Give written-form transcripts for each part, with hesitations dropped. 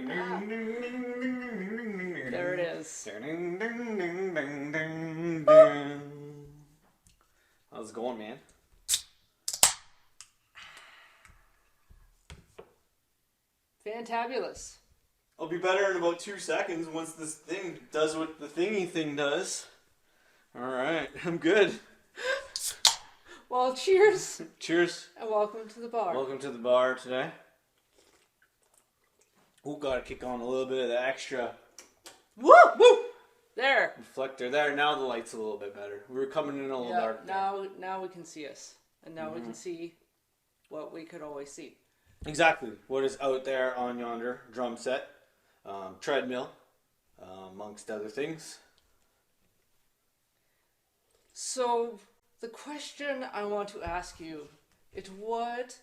There it is. How's it going, man? Fantabulous. I'll be better in about 2 seconds once this thing does what the thingy thing does. Alright, I'm good. Well, cheers. Cheers. And welcome to the bar. Welcome to the bar today. Ooh, gotta kick on a little bit of the extra. Woo! Woo! There. Reflector there. Now the light's a little bit better. We were coming in a little dark. Now we can see us. And now we can see what we could always see. Exactly. What is out there on yonder drum set. Treadmill. Amongst other things. So, the question I want to ask you, what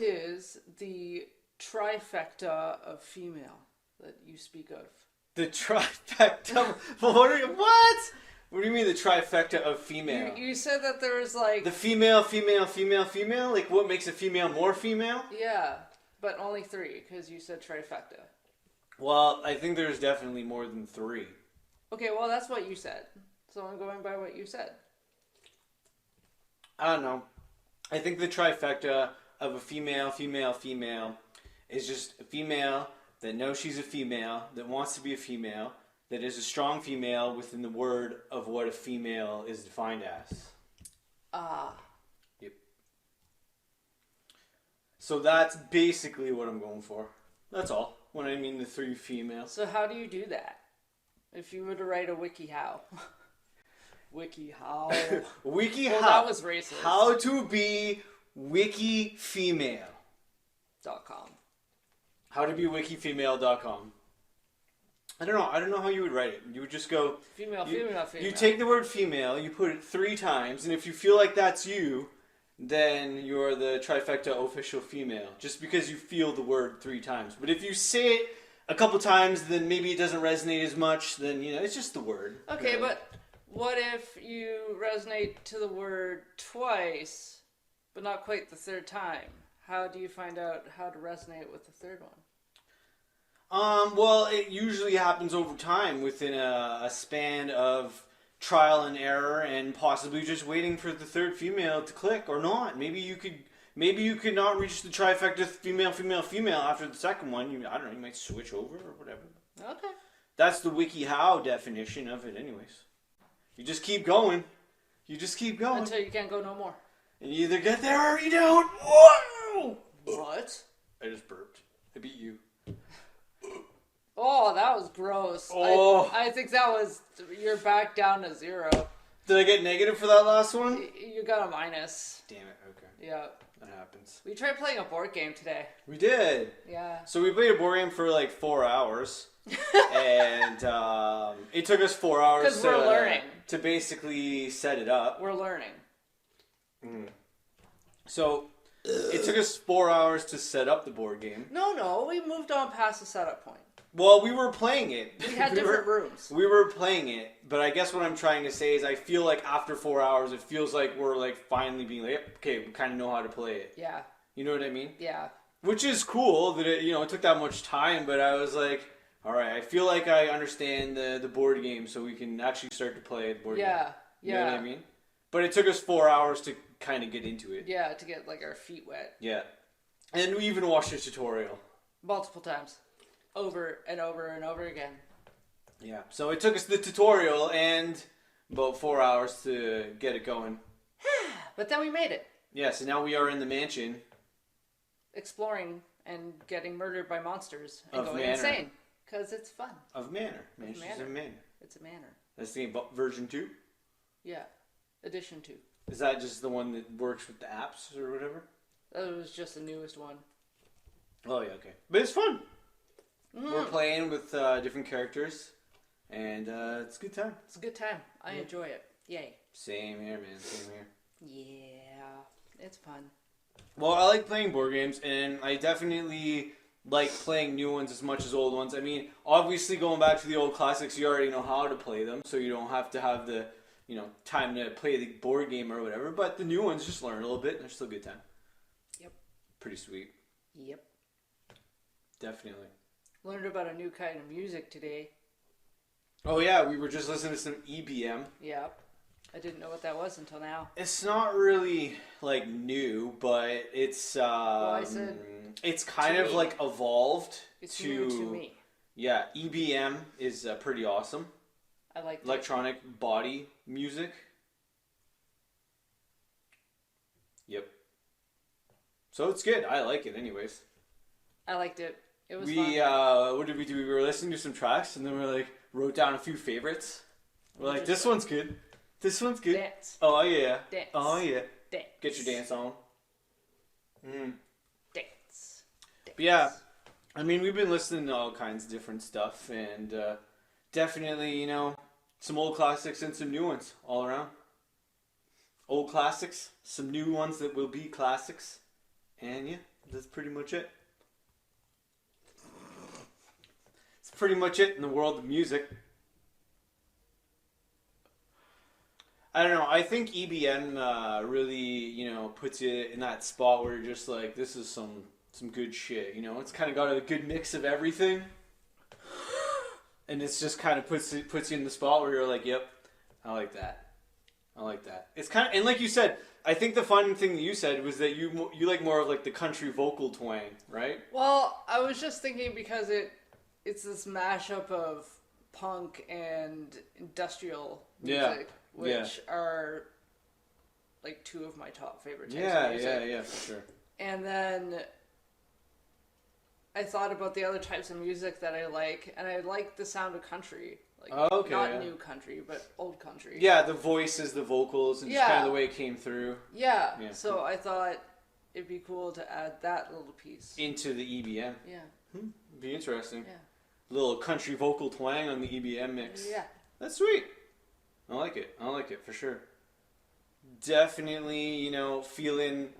is the trifecta of female that you speak of? The trifecta? What? What do you mean the trifecta of female? You said that there was like... The female? Like what makes a female more female? Yeah, but only 3, because you said trifecta. Well, I think there's definitely more than 3. Okay, well that's what you said. So I'm going by what you said. I don't know. I think the trifecta of a female is just a female that knows she's a female, that wants to be a female, that is a strong female within the word of what a female is defined as. Yep. So that's basically what I'm going for. That's all. When I mean the 3 females. So how do you do that? If you were to write a wiki how? Wiki how? Wiki well, how? That was racist. How to be wiki female. .com. How to be wikifemale.com. I don't know how you would write it. You would just go female. You take the word female, you put it 3 times, and if you feel like that's you, then you're the trifecta official female. Just because you feel the word 3 times. But if you say it a couple times, then maybe it doesn't resonate as much, then it's just the word. Okay, but what if you resonate to the word twice, but not quite the 3rd time? How do you find out how to resonate with the 3rd one? Well, it usually happens over time within a span of trial and error and possibly just waiting for the 3rd female to click or not. Maybe you could not reach the trifecta female after the 2nd one. I don't know, you might switch over or whatever. Okay. That's the WikiHow definition of it anyways. You just keep going. Until you can't go no more. And you either get there or you don't. Whoa! What? I just burped. I beat you. Oh, that was gross. Oh. I think that was... You're back down to 0. Did I get negative for that last one? You got a minus. Damn it, okay. Yeah. That happens. We tried playing a board game today. We did. Yeah. So we played a board game for like 4 hours. And it took us 4 hours we're learning. To basically set it up. We're learning. So it took us 4 hours to set up the board game. No, we moved on past the setup point. Well, we were playing it. We had different rooms. We were playing it, but I guess what I'm trying to say is I feel like after 4 hours, it feels like we're like finally being like, yep, okay, we kind of know how to play it. Yeah. You know what I mean? Yeah. Which is cool that it took that much time, but I was like, all right, I feel like I understand the board game, so we can actually start to play the board game. Yeah. You know what I mean? But it took us 4 hours to kind of get into it. Yeah, to get like our feet wet. Yeah. And we even watched a tutorial. Multiple times. Over and over and over again. Yeah. So it took us the tutorial and about 4 hours to get it going. But then we made it. Yeah, so now we are in the mansion. Exploring and getting murdered by monsters and of going Manor. insane. Because it's fun. Of Manor. Mansion's of Manor. It's a manor. That's the game, version 2? Yeah. Edition 2. Is that just the one that works with the apps or whatever? That was just the newest one. Oh, yeah, okay. But it's fun. We're playing with different characters, and it's a good time. It's a good time. I enjoy it. Yay. Same here, man. Same here. Yeah. It's fun. Well, I like playing board games, and I definitely like playing new ones as much as old ones. I mean, obviously going back to the old classics, you already know how to play them, so you don't have to have the, time to play the board game or whatever. But the new ones, just learn a little bit, and they're still a good time. Yep. Pretty sweet. Yep. Definitely. Learned about a new kind of music today. Oh yeah, we were just listening to some EBM. Yep. I didn't know what that was until now. It's not really like new, but I said it's kind to of me. like evolved It's to new to me. yeah. EBM is pretty awesome. I like it. Electronic body music. Yep. So it's good. I like it, anyways. I liked it. It was We fun. what did we do? We were listening to some tracks, and then we like wrote down a few favorites. We're like, this one's good. This one's good. Dance. Oh yeah. Dance. Oh yeah. Dance. Get your dance on. Mm. Dance. But yeah, I mean, we've been listening to all kinds of different stuff, and definitely, you know, some old classics and some new ones all around. Old classics, some new ones that will be classics, and yeah, that's pretty much it. It's pretty much it in the world of music. I don't know. I think EBN really, you know, puts you in that spot where you're just like, this is some good shit. You know, it's kind of got a good mix of everything, and it's just kind of puts you in the spot where you're like, yep, I like that. I like that. It's kind of, and like you said, I think the fun thing that you said was that you like more of like the country vocal twang, right? Well, I was just thinking because it's this mashup of punk and industrial music, which are like two of my top favorite types of music. Yeah, for sure. And then I thought about the other types of music that I like, and I like the sound of country. Like, not new country, but old country. Yeah, the voices, the vocals, and just kind of the way it came through. Yeah. So I thought it'd be cool to add that little piece into the EBM. Yeah. It'd be interesting. Yeah. Little country vocal twang on the EBM mix. Yeah. That's sweet. I like it. I like it for sure. Definitely, you know, feeling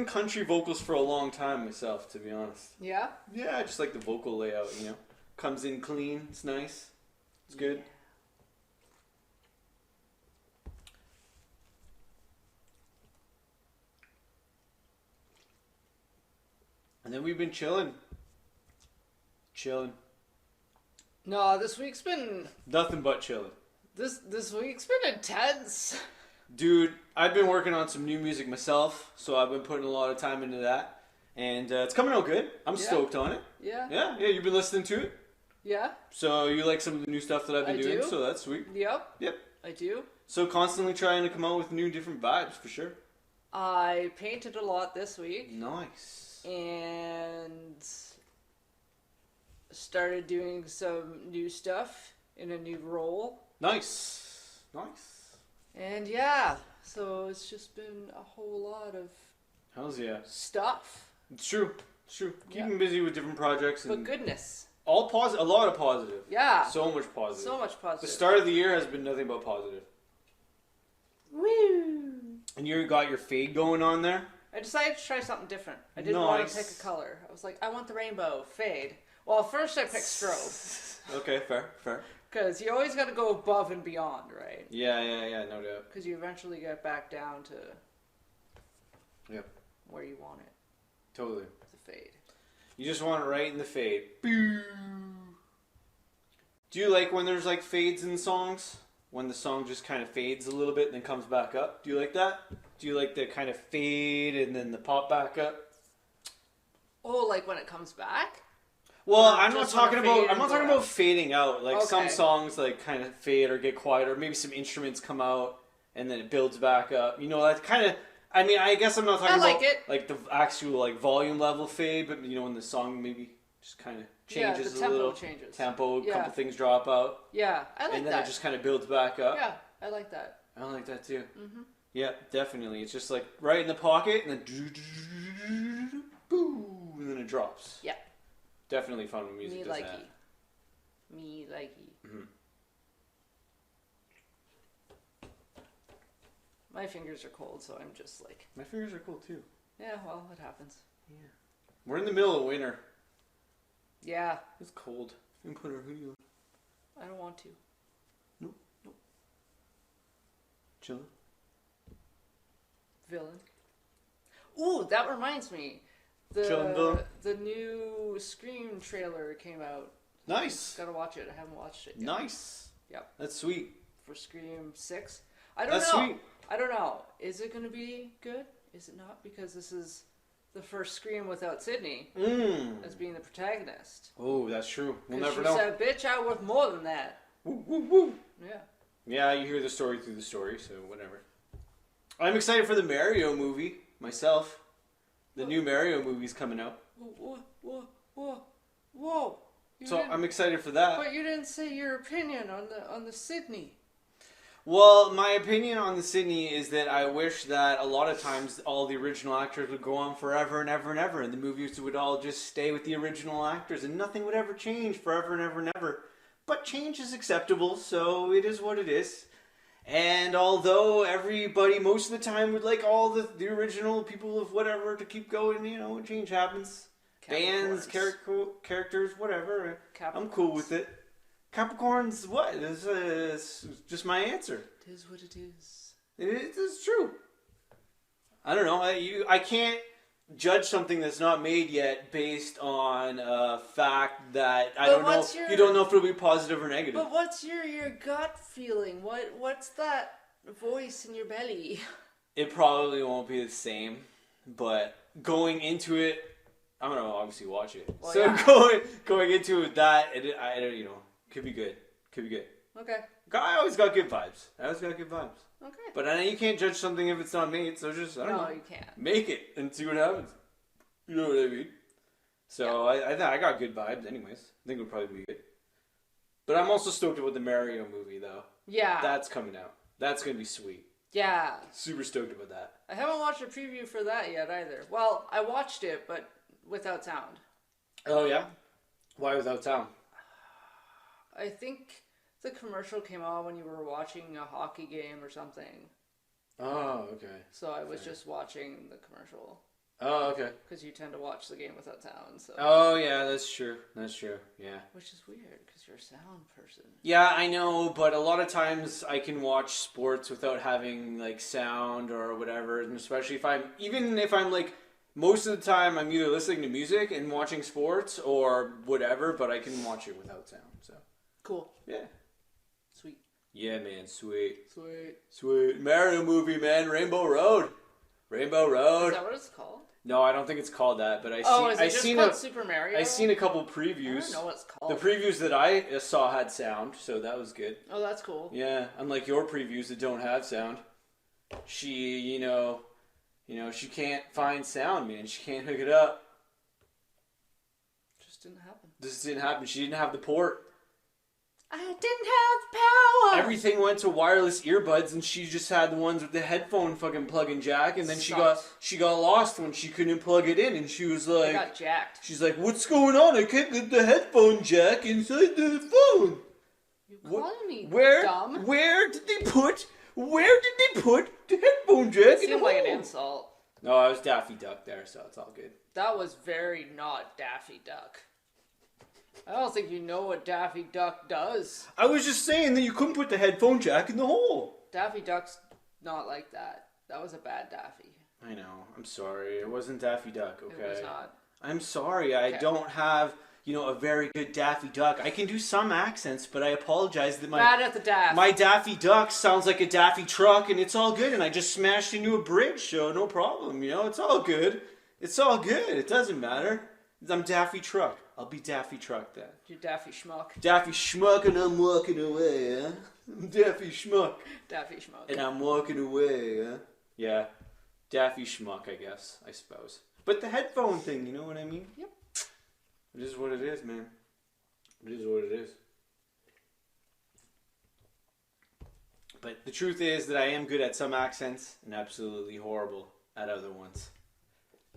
country vocals for a long time myself, to be honest. Yeah? Yeah, I just like the vocal layout, you know. Comes in clean. It's nice. It's good. And then we've been chilling. No, this week's been Nothing but chilling. this week's been intense. Dude, I've been working on some new music myself, so I've been putting a lot of time into that. And it's coming out good. I'm stoked on it. Yeah. Yeah, you've been listening to it? Yeah. So you like some of the new stuff that I've been doing, so that's sweet. Yep. I do. So constantly trying to come out with new different vibes, for sure. I painted a lot this week. Nice. And started doing some new stuff in a new role. Nice. And yeah, so it's just been a whole lot of Hells yeah. stuff. It's true. Keeping busy with different projects. And But goodness. all positive. A lot of positive. Yeah. So much positive. So much positive. The start of the year has been nothing but positive. Woo! And you got your fade going on there? I decided to try something different. I didn't want to pick a color. I was like, I want the rainbow fade. Well, first I picked strobe. Okay, fair. Because you always got to go above and beyond, right? Yeah, no doubt. Because you eventually get back down to Yep. where you want it. Totally. The fade. You just want it right in the fade. Do you like when there's like fades in songs? When the song just kind of fades a little bit and then comes back up? Do you like that? Do you like the kind of fade and then the pop back up? Oh, like when it comes back? Well, Or I'm not just talking wanna fade about. I'm and not go talking up? about fading out. Like some Okay. songs, like kind of fade or get quiet, or maybe some instruments come out and then it builds back up. You know, that kind of. I mean, I guess I'm not talking I like about it. like the actual like volume level fade, but you know when the song maybe just kind of changes the a tempo little. changes. Tempo, a Yeah. couple things drop out, Yeah, I like and then that. it just kind of builds back up. Yeah, I like that. I like that too. Mm-hmm. Yeah, definitely. It's just like right in the pocket, and then boo, and then it drops. Yeah. Definitely fun when music Me does likey. that. Me likey. Mm-hmm. My fingers are cold, so I'm just like, My fingers are cool too. yeah, well, it happens. Yeah. We're in the middle of winter. Yeah, It's cold. We can put our hoodie on. I don't want to. Chilling. Villain. Ooh, that reminds me. The new Scream trailer came out. Nice. Gotta watch it. I haven't watched it yet. Nice. Yep. That's sweet. For Scream 6. I don't That's know. Sweet. I don't know. Is it gonna be good? Is it not? Because this is the first Scream without Sydney as being the protagonist. Oh, that's true. We'll never she know. said, "Bitch, I worth more than that." Woo, woo, woo. Yeah. Yeah, you hear the story through the story, so whatever. I'm excited for the Mario movie myself. The new Mario movie's coming out. Whoa. So I'm excited for that. But you didn't say your opinion on the Sydney. Well, my opinion on the Sydney is that I wish that a lot of times all the original actors would go on forever and ever and ever, and the movies would all just stay with the original actors, and nothing would ever change forever and ever and ever. But change is acceptable, so it is what it is. And although everybody most of the time would like all the original people of whatever to keep going, change happens. Bands, characters, whatever. I'm cool with it. Capricorns, what? It's just my answer. It is what it is. It's true. I don't know. I can't judge something that's not made yet based on a fact that I don't know. You don't know if it'll be positive or negative. But what's your gut feeling? What's that voice in your belly? It probably won't be the same, but going into it, I'm gonna obviously watch it. Well, so yeah. going into that, could be good. Could be good. Okay. I always got good vibes. Okay. But I know you can't judge something if it's not made, so just, I don't know. No, you can't. Make it and see what happens. You know what I mean? So yeah. I got good vibes anyways. I think it'll probably be good. But I'm also stoked about the Mario movie, though. Yeah. That's coming out. That's going to be sweet. Yeah. Super stoked about that. I haven't watched a preview for that yet either. Well, I watched it, but without sound. Oh, yeah? Why without sound? I think the commercial came on when you were watching a hockey game or something. Oh, okay. So I was just watching the commercial. Oh, okay. Because you tend to watch the game without sound. So. Oh, yeah, that's true. Yeah. Which is weird, because you're a sound person. Yeah, I know, but a lot of times I can watch sports without having, like, sound or whatever, and especially if I'm, like, most of the time I'm either listening to music and watching sports or whatever, but I can watch it without sound, so. Cool. Yeah. Sweet. Yeah, man, sweet. Sweet. Mario movie, man, Rainbow Road. Is that what it's called? No, I don't think it's called that, but is it just called Super Mario? I seen a couple previews. I don't know what it's called. The previews that I saw had sound, so that was good. Oh, that's cool. Yeah, unlike your previews that don't have sound. She, she can't find sound, man. She can't hook it up. Just didn't happen. This didn't happen. She didn't have the port. I didn't have the power. Everything went to wireless earbuds, and she just had the ones with the headphone fucking plug and jack. And then she got lost when she couldn't plug it in, and she was like, I got jacked. She's like, "What's going on? I can't get the headphone jack inside the phone." You calling me dumb? Where did they put the headphone jack? It seemed like an insult. No, I was Daffy Duck there, so it's all good. That was very not Daffy Duck. I don't think you know what Daffy Duck does. I was just saying that you couldn't put the headphone jack in the hole. Daffy Duck's not like that. That was a bad Daffy. I know. I'm sorry. It wasn't Daffy Duck, okay? It was not. I'm sorry. I don't have, a very good Daffy Duck. I can do some accents, but I apologize that bad at the Daff. My Daffy Duck sounds like a Daffy truck, and it's all good, and I just smashed into a bridge, so no problem, it's all good. It's all good. It doesn't matter. I'm Daffy Truck. I'll be Daffy Truck then. You're Daffy Schmuck. Daffy Schmuck and I'm walking away, huh? I'm Daffy Schmuck. Daffy Schmuck. And I'm walking away, huh? Yeah. Daffy Schmuck, I suppose. But the headphone thing, you know what I mean? Yep. It is what it is, man. It is what it is. But the truth is that I am good at some accents and absolutely horrible at other ones.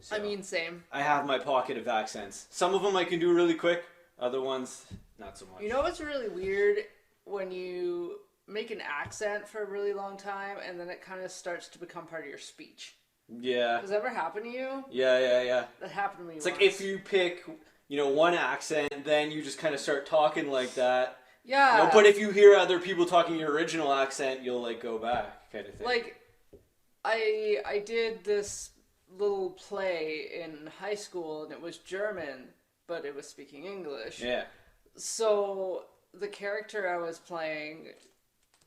So, same. I have my pocket of accents. Some of them I can do really quick. Other ones, not so much. You know what's really weird? When you make an accent for a really long time and then it kind of starts to become part of your speech. Yeah. Does that ever happen to you? Yeah. That happened to me once. Like if you pick, one accent, then you just kind of start talking like that. Yeah. But if you hear other people talking your original accent, you'll go back kind of thing. Like, I did this little play in high school, and it was German, but it was speaking English. Yeah. So the character I was playing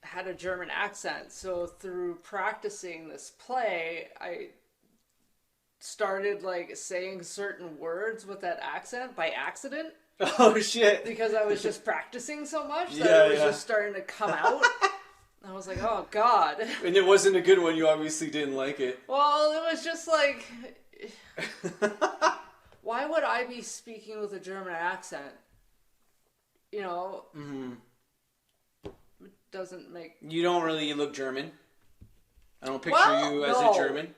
had a German accent. So through practicing this play, I started like saying certain words with that accent by accident. Oh shit! Because I was just practicing so much that it was just starting to come out. I was like, oh god. And it wasn't a good one. You obviously didn't like it. Well, it was just like, why would I be speaking with a German accent? You know, it doesn't make. You don't really look German. I don't picture you as a German.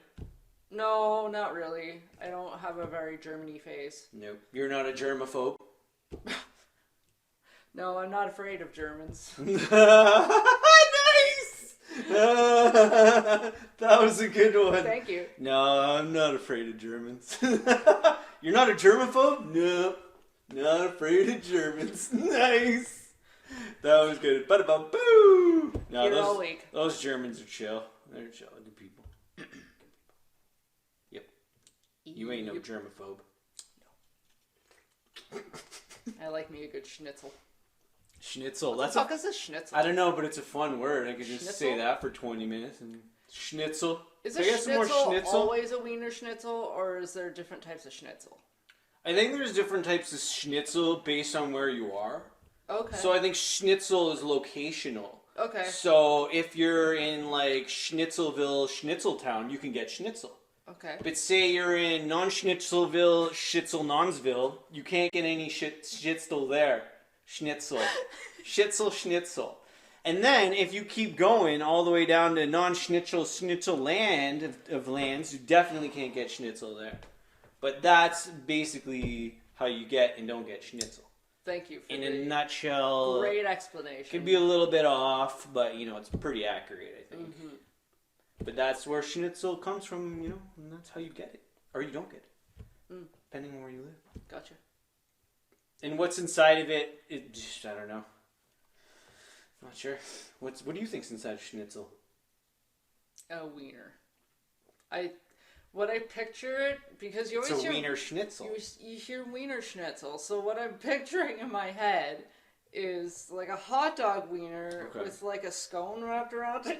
No, not really. I don't have a very Germany face. Nope. You're not a germaphobe. No, I'm not afraid of Germans. Nice! That was a good one. Thank you. No, I'm not afraid of Germans. You're not a germaphobe? No. Not afraid of Germans. Nice. That was good. Ba-da-ba-boo! No, You're all weak. Those Germans are chill. They're chill. Good people. Yep. You ain't no germaphobe. No. I like me a good schnitzel. Schnitzel. What the fuck is a schnitzel? I don't know, but it's a fun word. I could just Schnitzel? say that for 20 minutes. And schnitzel. Is a schnitzel always a wiener schnitzel, or is there different types of schnitzel? I think there's different types of schnitzel based on where you are. Okay. So I think schnitzel is locational. Okay. So if you're in like Schnitzelville, Schnitzeltown, you can get schnitzel. Okay. But say you're in non-Schnitzelville, Schitzel-Nonsville, you can't get any schnitzel there. Schnitzel. Schnitzel. And then if you keep going all the way down to non-Schnitzel land of lands, you definitely can't get schnitzel there. But that's basically how you get and don't get schnitzel. Thank you for in a nutshell. Great explanation. Could be a little bit off, but you know, it's pretty accurate, I think. Mm-hmm. But that's where schnitzel comes from, you know, and that's how you get it. Or you don't get it. Depending on where you live. Gotcha. And what's inside of it, I don't know. Not sure. What do you think's inside schnitzel? A wiener. When I picture it, because you always it's a hear wiener schnitzel. You hear wiener schnitzel, so what I'm picturing in my head is like a hot dog wiener with like a scone wrapped around it.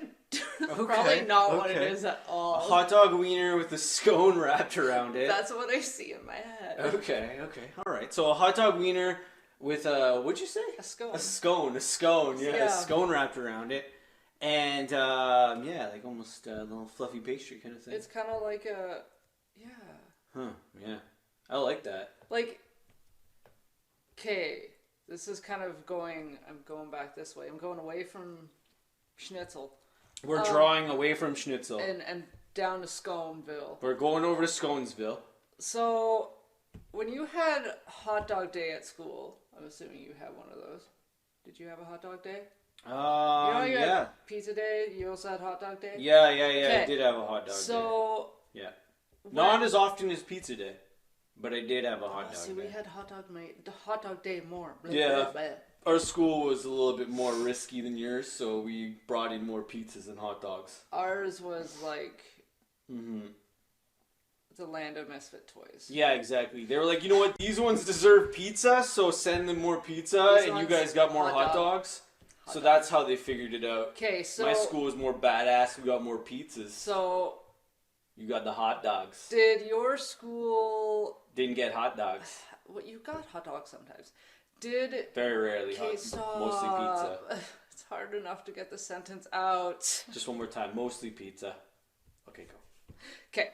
Probably not what it is at all. A hot dog wiener with a scone wrapped around it. That's what I see in my head. Okay. All right. So a hot dog wiener with a, what'd you say? A scone. A scone. Yeah. A scone wrapped around it. And, like almost a little fluffy pastry kind of thing. It's kind of like a, Huh, yeah. I like that. Like, okay, this is kind of I'm going back this way. I'm going away from schnitzel. We're drawing away from schnitzel. And down to Sconeville. We're going over to Sconesville. So, when you had hot dog day at school, I'm assuming you had one of those. Did you have a hot dog day? You had pizza day, you also had hot dog day? Yeah, I did have a hot dog day. So... Yeah. Not as often as pizza day, but I did have a hot dog day. We had hot dog day more. Yeah. Our school was a little bit more risky than yours, so we brought in more pizzas and hot dogs. Ours was like... the land of misfit toys. Yeah, exactly. They were like, you know what, these ones deserve pizza, so send them more pizza, and you guys got more hot dogs. So that's how they figured it out. Okay, so... My school was more badass, we got more pizzas. So... You got the hot dogs. Did your school... Didn't get hot dogs. Well, you got hot dogs sometimes. Very rarely mostly pizza. It's hard enough to get the sentence out. Just one more time. Mostly pizza. Okay, go. Okay.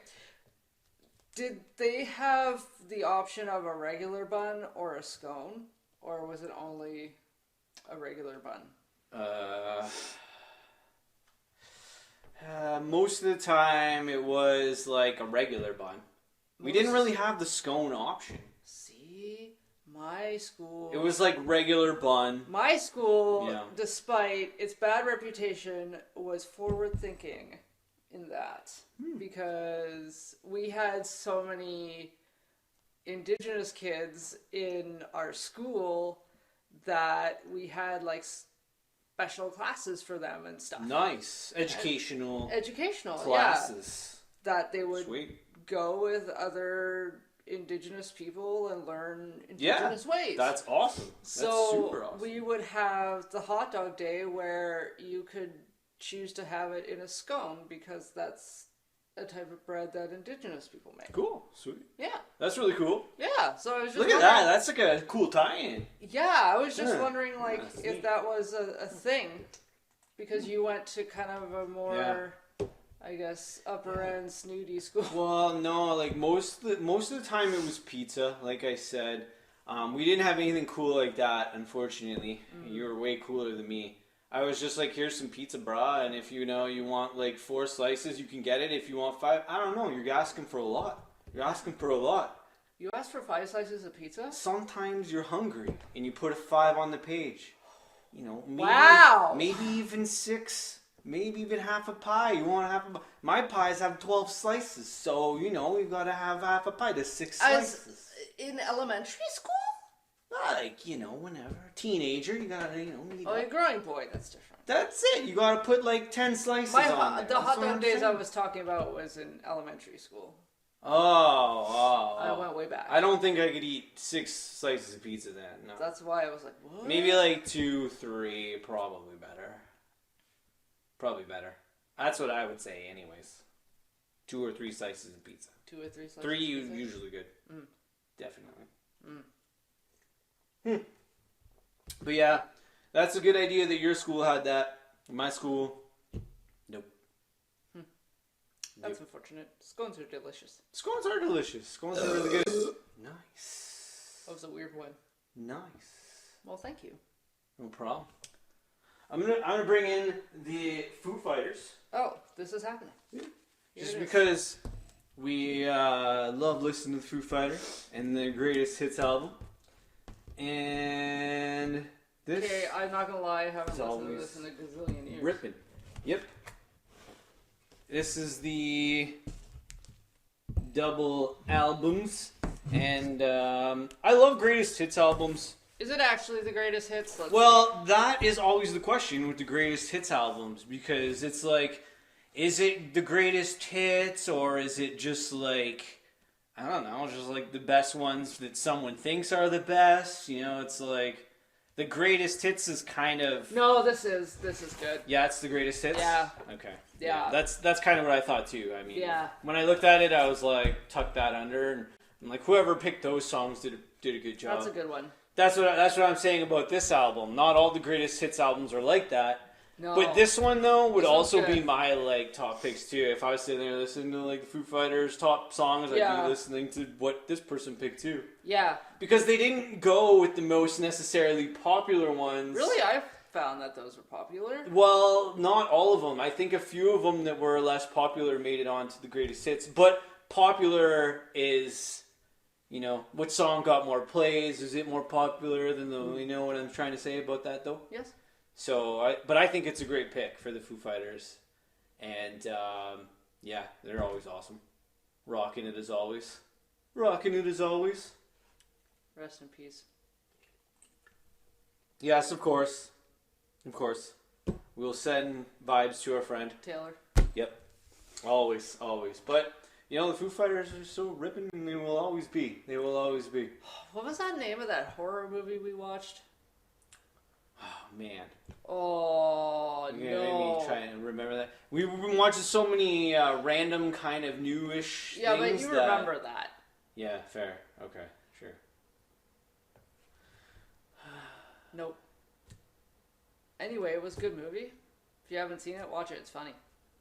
Did they have the option of a regular bun or a scone? Or was it only a regular bun? Most of the time it was like a regular bun. We didn't really have the scone option. See? My school... It was like regular bun. My school, despite its bad reputation, was forward-thinking in that. Because we had so many indigenous kids in our school that we had like special classes for them and stuff. Nice. Educational classes. Yeah. That they would go with other Indigenous people and learn Indigenous ways. That's awesome. That's super awesome. We would have the hot dog day where you could choose to have it in a scone because that's a type of bread that Indigenous people make. Cool. Sweet. Yeah. That's really cool. Yeah. So I was just Look at that. That's like a cool tie-in. Yeah, I was just wondering if that was a thing because you went to kind of a more I guess upper end snooty school. Well, no, like most of the time it was pizza, like I said. We didn't have anything cool like that, unfortunately. You were way cooler than me. I was just like, here's some pizza, brah, and if you want like 4 slices, you can get it. If you want 5, I don't know, you're asking for a lot. You asked for 5 slices of pizza? Sometimes you're hungry, and you put a 5 on the page. Maybe even 6, maybe even half a pie. You want half a pie? My pies have 12 slices, so, you gotta have half a pie. There's 6 slices. In elementary school? Like, whenever. Teenager, you gotta, a growing boy, that's different. That's it. You gotta put like 10 slices on there. The hot dog days I was talking about was in elementary school. I went way back. I don't think I could eat 6 slices of pizza then. No. That's why I was like, what? Maybe like 2, 3, probably better. That's what I would say anyways. 2 or 3 slices of pizza. 2 or 3 slices 3 of pizza? Usually good. Definitely. But yeah, that's a good idea that your school had that. My school, nope. That's unfortunate. Scones are delicious. Scones are really good. Nice. That was a weird one. Nice. Well, thank you. No problem. I'm gonna bring in the Foo Fighters. Oh, this is happening. Yeah. Just because we love listening to the Foo Fighters and their greatest hits album. And this. Okay, I'm not gonna lie, I haven't listened to this in a gazillion years. Ripping. Yep. This is the double albums, and I love greatest hits albums. Is it actually the greatest hits? Well, that is always the question with the greatest hits albums, because it's like, is it the greatest hits, or is it just like, I don't know, just like the best ones that someone thinks are the best? It's like, the greatest hits is kind of... No, this is good. Yeah, it's the greatest hits? Yeah. Okay. Yeah. That's kind of what I thought too. I mean, yeah. When I looked at it, I was like, tuck that under, and I'm like, whoever picked those songs did a good job. That's a good one. That's what I'm saying about this album. Not all the greatest hits albums are like that. No. But this one though would also be my like top picks too. If I was sitting there listening to like the Foo Fighters top songs, I'd be listening to what this person picked too. Yeah. Because they didn't go with the most necessarily popular ones. Really, I found that those were popular. Well, not all of them. I think a few of them that were less popular made it onto the greatest hits. But popular is, what song got more plays? Is it more popular than the? You know what I'm trying to say about that though? Yes. So, I think it's a great pick for the Foo Fighters, and yeah, they're always awesome. Rocking it as always. Rest in peace. Yes, of course. We'll send vibes to our friend Taylor. Yep. Always. But the Foo Fighters are so ripping, and they will always be. What was that name of that horror movie we watched? Oh man. Oh no. Let me try and remember that. We've been watching so many random kind of newish things. Yeah, but you remember that. Yeah, fair. Okay, sure. Nope. Anyway, it was a good movie. If you haven't seen it, watch it. It's funny.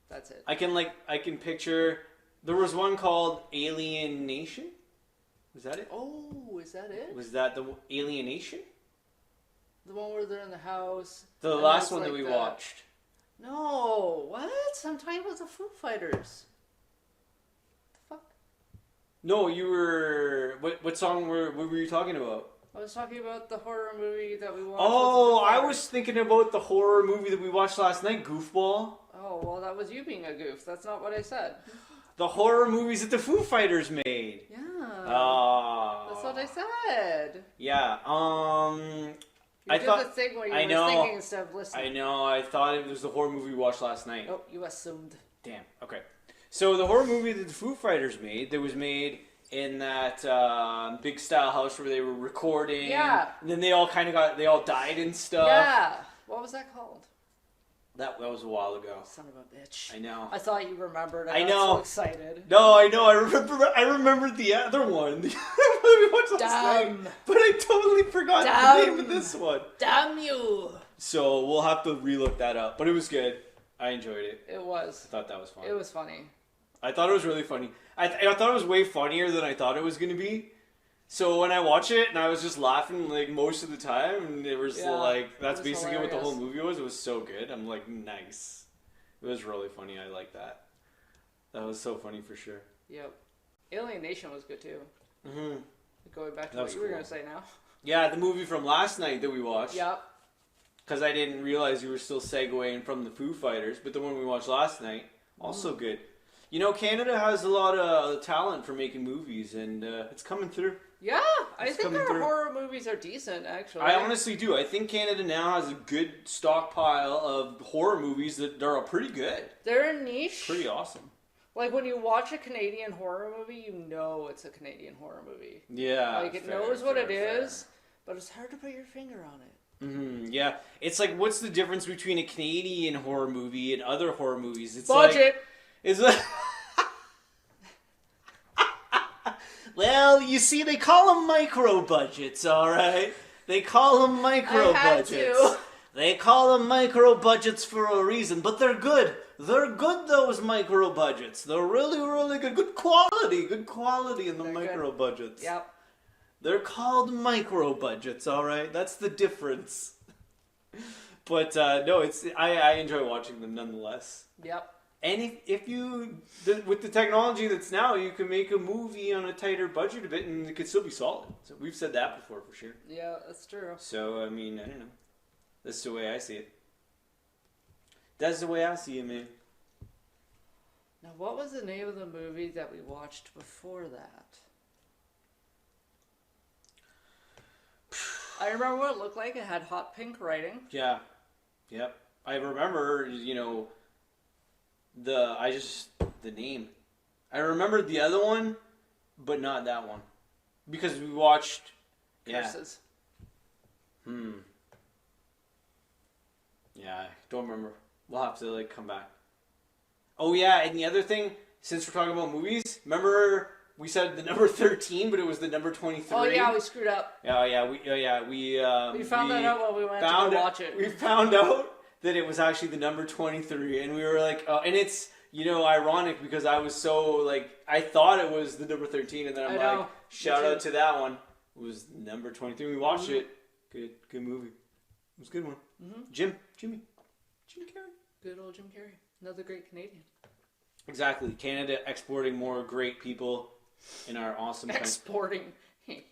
That's it. I can picture. There was one called Alien Nation. Was that it? Oh, is that it? Was that the Alien Nation? The one where they're in the house. The last one that we watched. No, what? I'm talking about the Foo Fighters. The fuck? No, you were. What song what were you talking about? I was talking about the horror movie that we watched. Oh, I was thinking about the horror movie that we watched last night, Goofball. Oh, well, that was you being a goof. That's not what I said. The horror movies that the Foo Fighters made. Yeah. That's what I said. Yeah. You did the thing where you were thinking instead of listening. I know. I thought it was the horror movie we watched last night. Oh, you assumed. Damn. Okay. So the horror movie that the Foo Fighters made, that was made in that big style house where they were recording. Yeah. And then they all died and stuff. Yeah. What was that called? That was a while ago. Son of a bitch. I know. I thought you remembered. I got know. so excited. No, I know. I remembered the other one. We watched last night, but I totally forgot the name of this one. Damn you. So we'll have to relook that up. But it was good. I enjoyed it. It was. I thought that was fun. It was funny. I thought it was really funny. I thought it was way funnier than I thought it was going to be. So when I watched it, and I was just laughing like most of the time, and it was like, that's basically hilarious. what the whole movie was. It was so good. I'm like, nice. It was really funny. I like that. That was so funny for sure. Yep. Alien Nation was good too. Mm-hmm. Going back to what you were going to say now. Yeah, the movie from last night that we watched. Yep. Because I didn't realize you were still segueing from the Foo Fighters, but the one we watched last night, also good. You know, Canada has a lot of talent for making movies, and it's coming through. Yeah, I think our horror movies are decent, actually. I honestly do. I think Canada now has a good stockpile of horror movies that are pretty good. They're a niche. Pretty awesome. Like, when you watch a Canadian horror movie, you know it's a Canadian horror movie. Yeah. Like, it knows what it is, but it's hard to put your finger on it. Mm-hmm. Yeah. It's like, what's the difference between a Canadian horror movie and other horror movies? It's budget! It's like... Well, you see, they call them micro budgets, all right? They call them micro budgets. They call them micro budgets for a reason, but they're good. They're good, those micro budgets. They're really, really good. Good quality in the micro budgets. Yep. They're called micro budgets, all right? That's the difference. But no, I enjoy watching them nonetheless. Yep. And if you, with the technology that's now, you can make a movie on a tighter budget a bit and it could still be solid. So we've said that before for sure. Yeah, that's true. So, I mean, I don't know. That's the way I see it. That's the way I see it, man. Now, what was the name of the movie that we watched before that? I remember what it looked like. It had hot pink writing. Yeah. Yep. I remember, you know... the name. I remembered the other one, but not that one. Because we watched... Curses. Yeah, I don't remember. We'll have to, come back. Oh, yeah, and the other thing, since we're talking about movies, remember we said the number 13, but it was the number 23? Oh, yeah, we screwed up. We found that out when we went to go watch it. We found out that it was actually the number 23, and we were like, and it's, ironic because I was so, I thought it was the number 13, and then I'm shout out to that one. It was number 23. We watched it. Good movie. It was a good one. Mm-hmm. Jim Carrey. Good old Jim Carrey. Another great Canadian. Exactly. Canada exporting more great people in our awesome country. Exporting.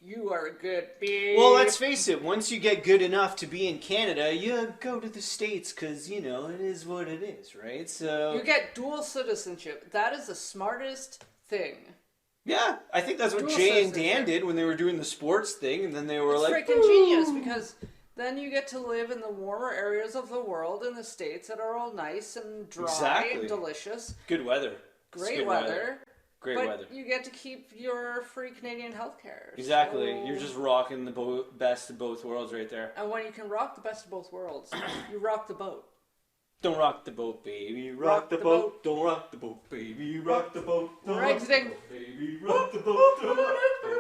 You are a good beep. Well, let's face it. Once you get good enough to be in Canada, you go to the States because, it is what it is, right? So you get dual citizenship. That is the smartest thing. Yeah, I think that's what Jay and Dan did when they were doing the sports thing, and then they were it's freaking genius because then you get to live in the warmer areas of the world in the States that are all nice and dry and delicious. Good weather. Great weather. Great but weather. You get to keep your free Canadian healthcare. Exactly. So... You're just rocking the best of both worlds right there. And when you can rock the best of both worlds, you rock the boat. Don't rock the boat, baby. Rock the boat. Don't rock the boat, baby. Rock the boat. Don't rock the boat, baby. Rock the boat. Don't rock the boat.